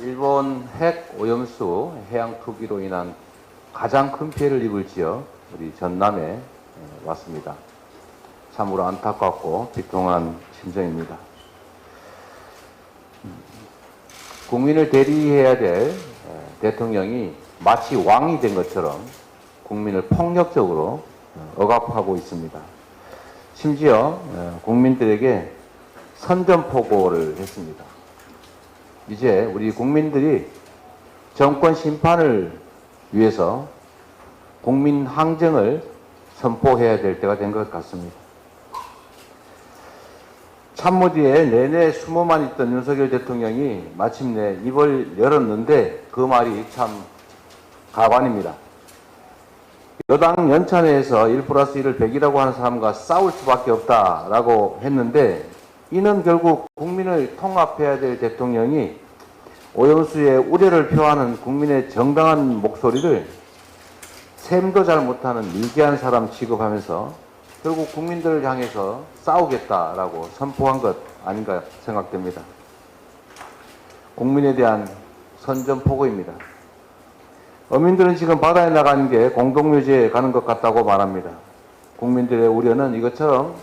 일본 핵 오염수 해양 투기로 인한 가장 큰 피해를 입을 지역 우리 전남에 왔습니다. 참으로 안타깝고 비통한 심정입니다. 국민을 대리해야 될 대통령이 마치 왕이 된 것처럼 국민을 폭력적으로 억압하고 있습니다. 심지어 국민들에게 선전포고를 했습니다. 이제 우리 국민들이 정권 심판을 위해서 국민 항쟁을 선포해야 될 때가 된 것 같습니다. 참모디에 내내 숨어만 있던 윤석열 대통령이 마침내 입을 열었는데 그 말이 참 가관입니다. 여당 연찬회에서 1+1을 100이라고 하는 사람과 싸울 수밖에 없다라고 했는데 이는 결국 국민을 통합해야 될 대통령이 오염수의 우려를 표하는 국민의 정당한 목소리를 셈도 잘 못하는 미개한 사람 취급하면서 결국 국민들을 향해서 싸우겠다라고 선포한 것 아닌가 생각됩니다. 국민에 대한 선전포고입니다. 어민들은 지금 바다에 나가는 게 공동묘지에 가는 것 같다고 말합니다. 국민들의 우려는 이것처럼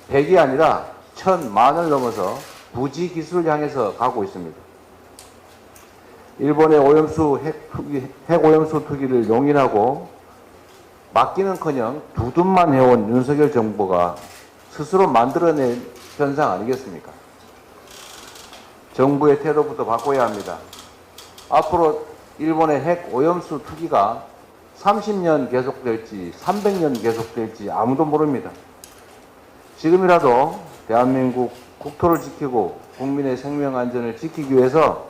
100이 아니라 1000만을 넘어서 부지 기술을 향해서 가고 있습니다. 일본의 핵 오염수 투기를 용인하고 막기는커녕 두둔만 해온 윤석열 정부가 스스로 만들어낸 현상 아니겠습니까? 정부의 태도부터 바꿔야 합니다. 앞으로 일본의 핵 오염수 투기가 30년 계속될지 300년 계속될지 아무도 모릅니다. 지금이라도 대한민국 국토를 지키고 국민의 생명 안전을 지키기 위해서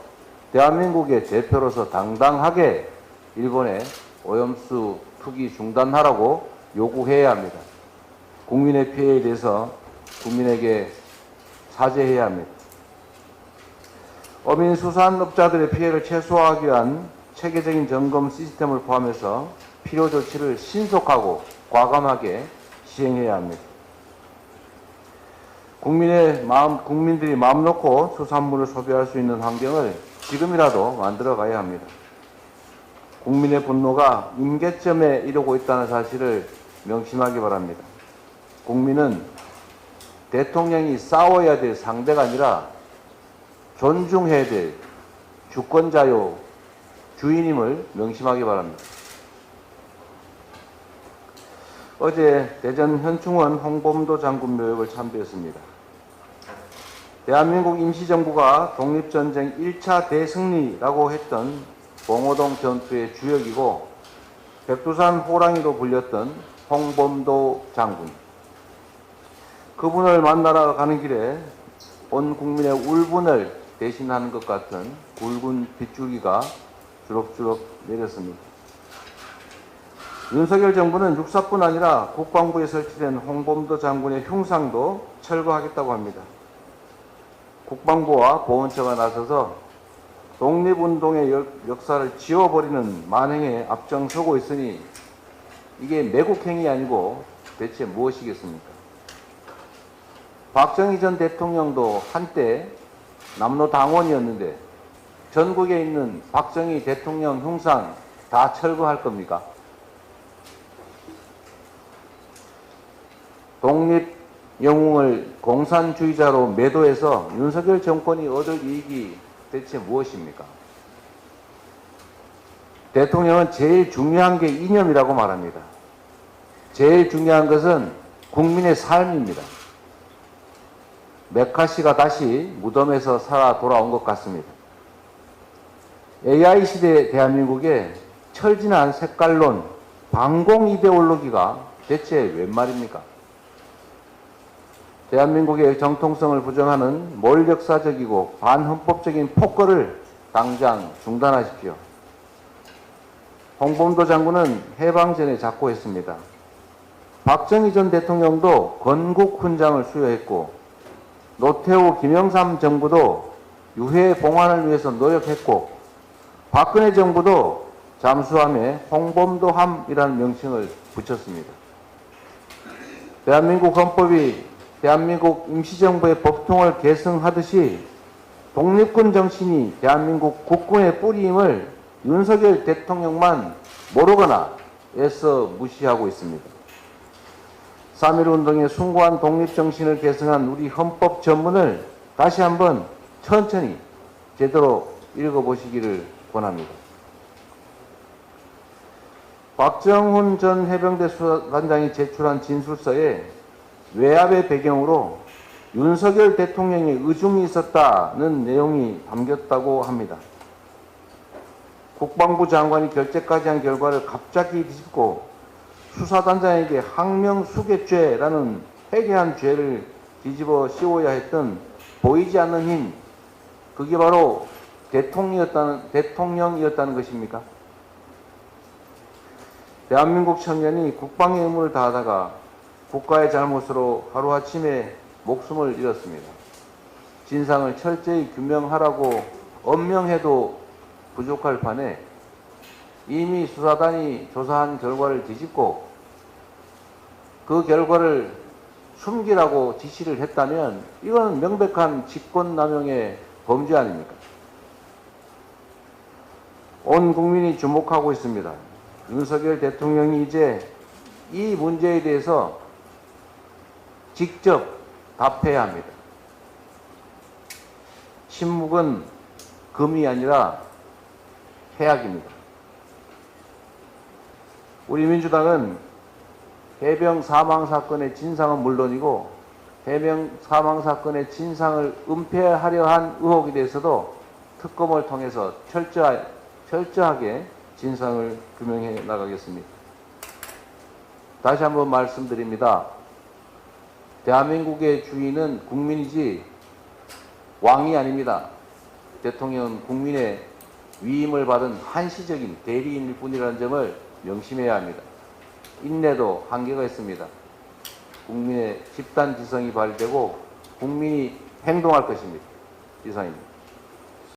대한민국의 대표로서 당당하게 일본의 오염수 투기 중단하라고 요구해야 합니다. 국민의 피해에 대해서 국민에게 사죄해야 합니다. 어민수산업자들의 피해를 최소화하기 위한 체계적인 점검 시스템을 포함해서 필요 조치를 신속하고 과감하게 시행해야 합니다. 국민들이 마음 놓고 수산물을 소비할 수 있는 환경을 지금이라도 만들어 가야 합니다. 국민의 분노가 임계점에 이르고 있다는 사실을 명심하기 바랍니다. 국민은 대통령이 싸워야 될 상대가 아니라 존중해야 될 주권자요, 주인임을 명심하기 바랍니다. 어제 대전 현충원 홍범도 장군 묘역을 참배했습니다. 대한민국 임시정부가 독립전쟁 1차 대승리라고 했던 봉오동 전투의 주역이고 백두산 호랑이로 불렸던 홍범도 장군. 그분을 만나러 가는 길에 온 국민의 울분을 대신하는 것 같은 굵은 빗줄기가 주럭주럭 내렸습니다. 윤석열 정부는 육사뿐 아니라 국방부에 설치된 홍범도 장군의 흉상도 철거하겠다고 합니다. 국방부와 보훈처가 나서서 독립운동의 역사를 지워버리는 만행에 앞장서고 있으니 이게 매국행위 아니고 대체 무엇이겠습니까? 박정희 전 대통령도 한때 남로당원이었는데 전국에 있는 박정희 대통령 흉상 다 철거할 겁니까? 독립 영웅을 공산주의자로 매도해서 윤석열 정권이 얻을 이익이 대체 무엇입니까? 대통령은 제일 중요한 게 이념이라고 말합니다. 제일 중요한 것은 국민의 삶입니다. 메카시가 다시 무덤에서 살아 돌아온 것 같습니다. AI 시대 대한민국에 철진한 색깔론, 반공 이데올로기가 대체 웬 말입니까? 대한민국의 정통성을 부정하는 몰역사적이고 반헌법적인 폭거를 당장 중단하십시오. 홍범도 장군은 해방 전에 작고했습니다. 박정희 전 대통령도 건국훈장을 수여했고 노태우 김영삼 정부도 유해 봉환을 위해서 노력했고 박근혜 정부도 잠수함에 홍범도함이라는 명칭을 붙였습니다. 대한민국 헌법이 대한민국 임시정부의 법통을 계승하듯이 독립군 정신이 대한민국 국군의 뿌리임을 윤석열 대통령만 모르거나 애써 무시하고 있습니다. 3.1운동의 숭고한 독립정신을 계승한 우리 헌법 전문을 다시 한번 천천히 제대로 읽어보시기를 권합니다. 박정훈 전 해병대 수사단장이 제출한 진술서에 외압의 배경으로 윤석열 대통령의 의중이 있었다는 내용이 담겼다고 합니다. 국방부 장관이 결재까지 한 결과를 갑자기 뒤집고 수사단장에게 항명수괴죄라는 해괴한 죄를 뒤집어 씌워야 했던 보이지 않는 힘, 그게 바로 대통령이었다는 것입니까? 대한민국 청년이 국방의 의무를 다하다가 국가의 잘못으로 하루아침에 목숨을 잃었습니다. 진상을 철저히 규명하라고 엄명해도 부족할 판에 이미 수사단이 조사한 결과를 뒤집고 그 결과를 숨기라고 지시를 했다면 이건 명백한 직권남용의 범죄 아닙니까? 온 국민이 주목하고 있습니다. 윤석열 대통령이 이제 이 문제에 대해서 직접 답해야 합니다. 침묵은 금이 아니라 해악입니다. 우리 민주당은 해병 사망 사건의 진상은 물론이고 해병 사망 사건의 진상을 은폐하려 한 의혹에 대해서도 특검을 통해서 철저하게 진상을 규명해 나가겠습니다. 다시 한번 말씀드립니다. 대한민국의 주인은 국민이지 왕이 아닙니다. 대통령은 국민의 위임을 받은 한시적인 대리인일 뿐이라는 점을 명심해야 합니다. 인내도 한계가 있습니다. 국민의 집단지성이 발휘되고 국민이 행동할 것입니다. 이상입니다.